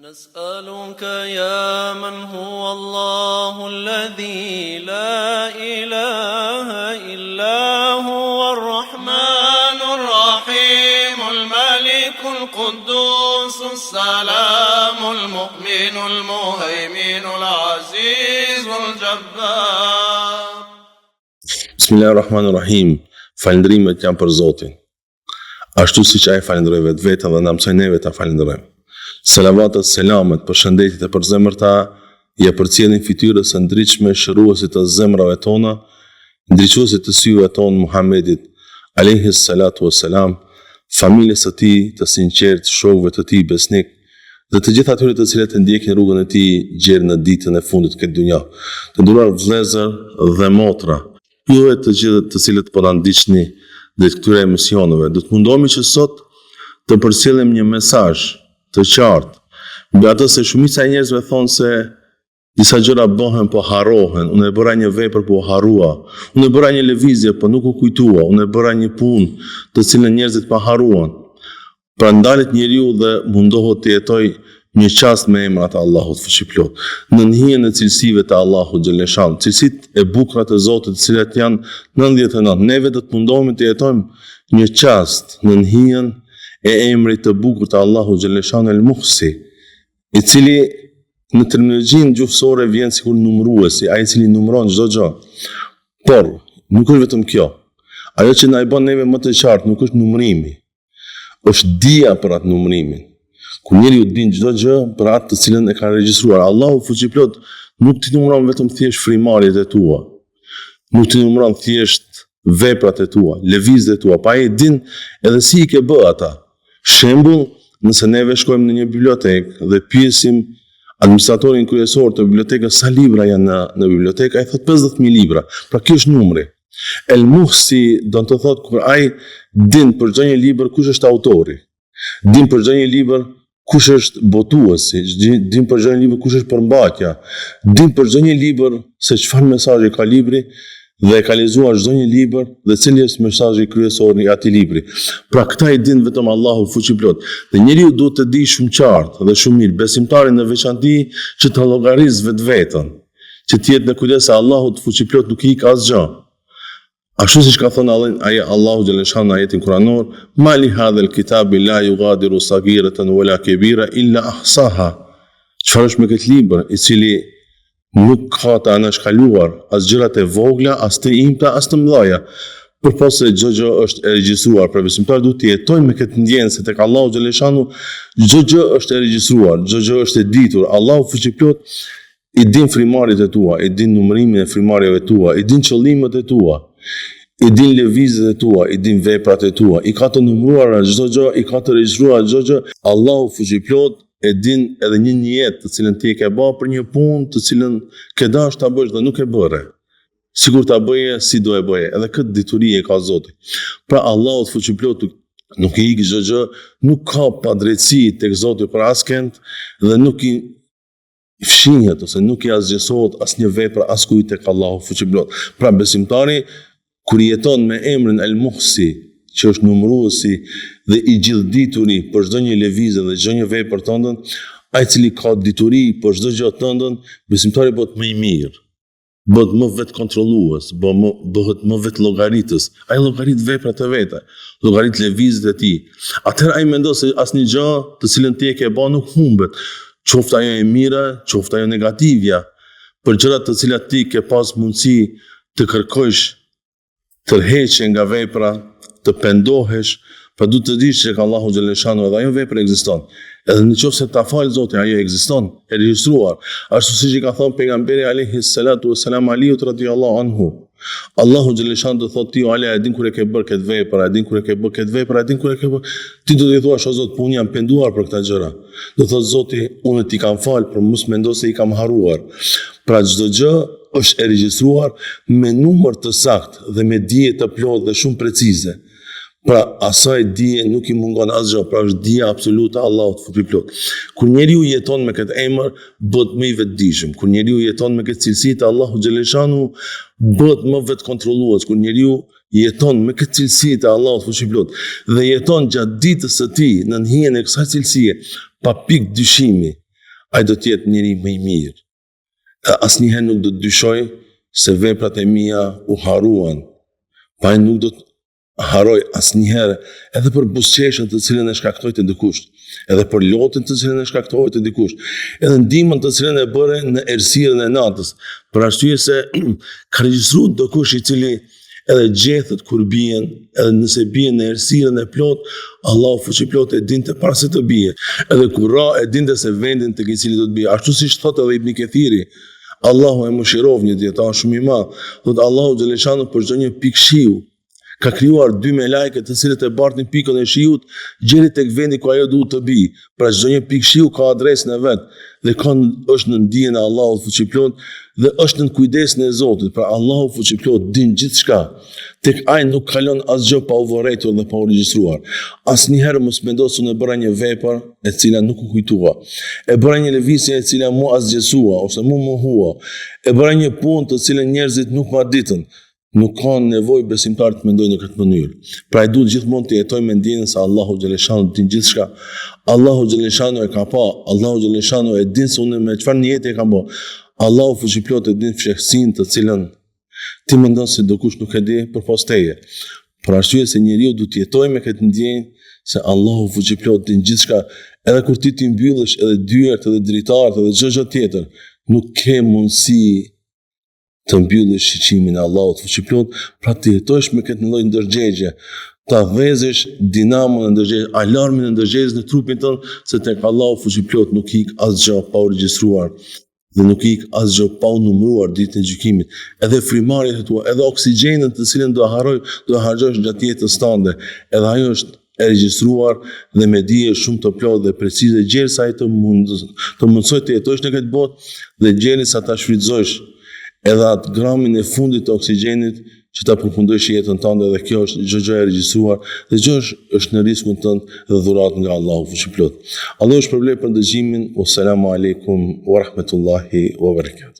نسألك يا من هو الله الذي لا إله إلا هو الرحمن الرحيم الملك القدوس السلام المؤمن المهيمن العزيز الجبار. Bismillahirrahmanirrahim. Falëndrimet janë për Zotin. Ashtu siç ai falënderoi vetveten dhe na mësoi neve ta falenderojmë. Selavatet, selamet, përshëndetjet e përzemërta ja përcjellin fytyrës së ndritshme shëruesit të zemrave tona, ndriçuesit të syve tonë Muhammedit alayhi salatu wassalam, familjes së tij të sinqert, shokëve të tij besnik dhe të gjithë atyre të cilët e ndjekin rrugën e tij gjerë në ditën e fundit të këtë dunja. Të nderuar vëllezër dhe motra, juve të gjithë të cilët po na ndiqni drejt këtyre emisioneve, do të mundohemi që sot të përcjellim një mesazh të qartë mbi atë se shumica e njerëzve thonë se disa gjëra bëhen po harrohen, unë e bëra një vepër po harrua, unë e bëra një lëvizje po nuk u kujtua, unë e bëra një punë të cilën njerëzit pa harruan. Pra ndalet njeriu dhe mundohet të jetoj një qast me emrat e Allahut fuqiplot, në hijen e cilësive të Allahut xhaleshan, cilësitë e bukura të Zotit, të cilat janë 99. Neve do të mundohemi të jetojmë një qast në hijen e emrit të bukur të Allahut xhaleshan el Muhsi, i cili në terminologjinë gjuhësore vjen sikur numëruesi, ai i cili numëron çdo gjë. Por nuk është vetëm kjo. Ajo që na e bën neve më të qartë nuk është numërimi, është dija për atë numërimin. Kur njeriu din çdo gjë për atë të cilën e ka regjistruar, Allahu fuqiplot nuk ti numëron vetëm thjesht frimarjet e tua, nuk ti numëron thjesht veprat e tua, lëvizjet e tua, pa ai din edhe si i ke bë ata. Shembull, nëse neve shkojmë në një bibliotekë dhe pyesim administratorin kryesor të bibliotekës sa libra janë në bibliotekë, ai thot 50.000 libra. Pra ky është numri. El Muhsi do të thotë kur ai din për çdo një libër kush është autori, din për çdo një libër kush është botuesi, din për çdo një libër kush është përmbajtja, din për çdo një libër se çfarë mesazhi ka libri dhe e ka lexuar çdo një libër dhe cili është mesazhi kryesor i atij libri. Pra këta i din vetëm Allahu fuqiplot. Dhe njeriu duhet të di shumë qartë dhe shumë mirë, besimtari në veçantë që të llogarisë vetveten, që të jetë në kujdes se Allahut fuqiplot nuk i ka asgjë. Ashtu siç ka thënë Allahu xhaleshan në ajetin kuranor, mali hadhal kitabi la yughadiru saghiratan wala kabira illa ahsaha. Çfarë është me këtë libër i cili nuk ka të anashkaluar as gjërat e vogla, as të imta, as të mëdha, përpos se çdo gjë është e regjistruar. Pra besimtari duhet të jetojë me këtë ndjenjë se tek Allahu xhaleshanu çdo gjë është e regjistruar, çdo gjë është e ditur. Allahu fuqiplot i din frimarjet e tua, i din numërimin e frimarjeve tua, i din qëllimet e tua, i din lëvizjet e tua, i din veprat e tua, i ka të numëruara çdo gjë, i ka të regjistruar çdo gjë. Allahu fuqiplot e din edhe një jetë të cilën ti e ke bërë për një punë të cilën ke dashur ta bësh dhe nuk e bëre. Sigur ta bëje, si do e bëje. Edhe këtë dituri e ka Zoti. Pra Allahu fuqiplot nuk i ik çdo gjë, nuk ka padrejtësi tek Zoti për askënd dhe nuk i fshihet ose nuk i asgjësohet asnjë vepër askujt tek Allahu fuqiplot. Pra besimtari kur jeton me emrin El Muhsi, që është numëruesi dhe i gjithdituri për çdo një lëvizje dhe çdo një vepër tëndën, ai i cili ka dituri për çdo gjë tëndën, besimtari bëhet më i mirë, bëhet më vetë kontrollues, bëhet më vetë llogaritës. Ai llogarit veprat e veta, llogarit lëvizjet e tij. Atëherë ai mendon se asnjë gjë të cilën ti e ke bën nuk humbet, qoftë ajo e mira, qoftë ajo negativja, për gjërat të cilat ti ke pas mundësi të kërkosh tërheqje nga vepra, të pendohesh, pra du të dish që ka Allahu xhaleshanu edhe ajo vepër ekziston. Edhe nëse ta fal Zoti, ajo ekziston, e regjistruar. Ashtu siç i ka thënë pejgamberi alayhi salatu wassalam Aliut radhiyallahu anhu. Allahu xhaleshanu do thotë ti Ale, e din kur e ke bërë këtë vepër, e din kur e ke bërë këtë vepër, e din kur e ke bërë. Ti do të thuash o Zot, unë jam penduar për këta gjëra. Do thotë Zoti, unë ti kam fal, por mos mendo se i kam harruar. Pra çdo gjë është e regjistruar me numër të saktë dhe me dije të plotë dhe shumë precize. Pra asaj dije nuk i mungon asgjë, pra është dija absolute e Allahut fuqiplot. Kur njeriu jeton me këtë emër, bëhet më i vetëdijshëm. Kur njeriu jeton me këtë cilësi të Allahut xhaleshanu, bëhet më vetëkontrollues. Kur njeriu jeton me këtë cilësi të Allahut fuqiplot dhe jeton gjatë ditës së tij në hijen e kësaj cilësie, pa pikë dyshimi, ai do të jetë njeri më i mirë. Asnjëherë nuk do të dyshoj se veprat e mia u harruan, pa ai nuk do të harroj asnjëherë edhe për buzëqeshën të cilën e shkaktoi te dikush, edhe për lotën të cilën e shkaktoi te dikush, edhe ndihmën të cilën e bëre në errësirën e natës, për arsye se ka regjistruar dikush i cili edhe gjethet kur bien, edhe nëse bien në errësirën e plot, Allahu fuqiplot e dinte para se të bie, edhe kur ra e dinte se vendin tek i cili do të bie, ashtu siç thotë edhe Ibn Kathiri, Allahu e mëshirov, një dietar shumë i madh, thotë Allahu xhaleshanu për çdo një pikë shiu ka krijuar dy melajke të cilët e bartin pikën e shiut gjeri tek vendi ku ajo duhet të bi. Pra çdo një pikë shiu ka adresën e vet dhe është në dijen e Allahut fuqiplot dhe është në kujdesin e Zotit. Pra Allahu fuqiplot din gjithçka. Tek ai nuk kalon asgjë pa u vërejtur dhe pa u regjistruar. Asnjëherë mos mendo se unë bëra një vepër e cila nuk u kujtua. E bëra një lëvizje e cila mua asgjësua ose mua mohua. E bëra një punë të cilën njerëzit nuk ma ditën. Nuk ka nevojë besimtarët të mendojnë në këtë mënyrë. Pra ai duhet gjithmonë të jetojë me ndjenjen se Allahu xhaleshanu din gjithçka. Allahu xhaleshanu e ka pa, Allahu xhaleshanu e din se unë me çfarë niyeti e kam bë. Allahu fuqiplot e din fshehësinë të cilën ti mendon se dikush nuk e di përpos teje. Për arsye se njeriu duhet të jetojë me këtë ndjenjë se Allahu fuqiplot din gjithçka, edhe kur ti mbyllësh edhe dyert edhe dritarët edhe çdo gjë tjetër, nuk ke mundësi të mbyllësh shiqimin e Allahut fuqiplot, pra të jetosh me këtë lloj ndërgjegje, ta vëzësh dinamon e ndërgjegjes, alarmin e ndërgjegjes në trupin tënd, se tek Allahu fuqiplot nuk ik asgjë pa u regjistruar dhe nuk ik asgjë pa u numëruar ditën e gjykimit. Edhe frymarrjet e tua, edhe oksigjenën të cilën do harxhosh gjatë jetës tënde, edhe ajo është e regjistruar dhe me dije shumë të plotë dhe precize gjersa ai të mundsoj të jetosh në këtë botë dhe gjersa ta shfrytëzosh edhe atë gramin e fundit të oksigjenit që ta përfundojsh jetën tënde dhe kjo është çdo gjë e regjistruar dhe çdo është në riskun tënd dhe dhuratë nga Allahu fuqiplot. Allahu shpërblet për dëgjimin. Wassalamu alaikum wa rahmatullahi wa barakatuh.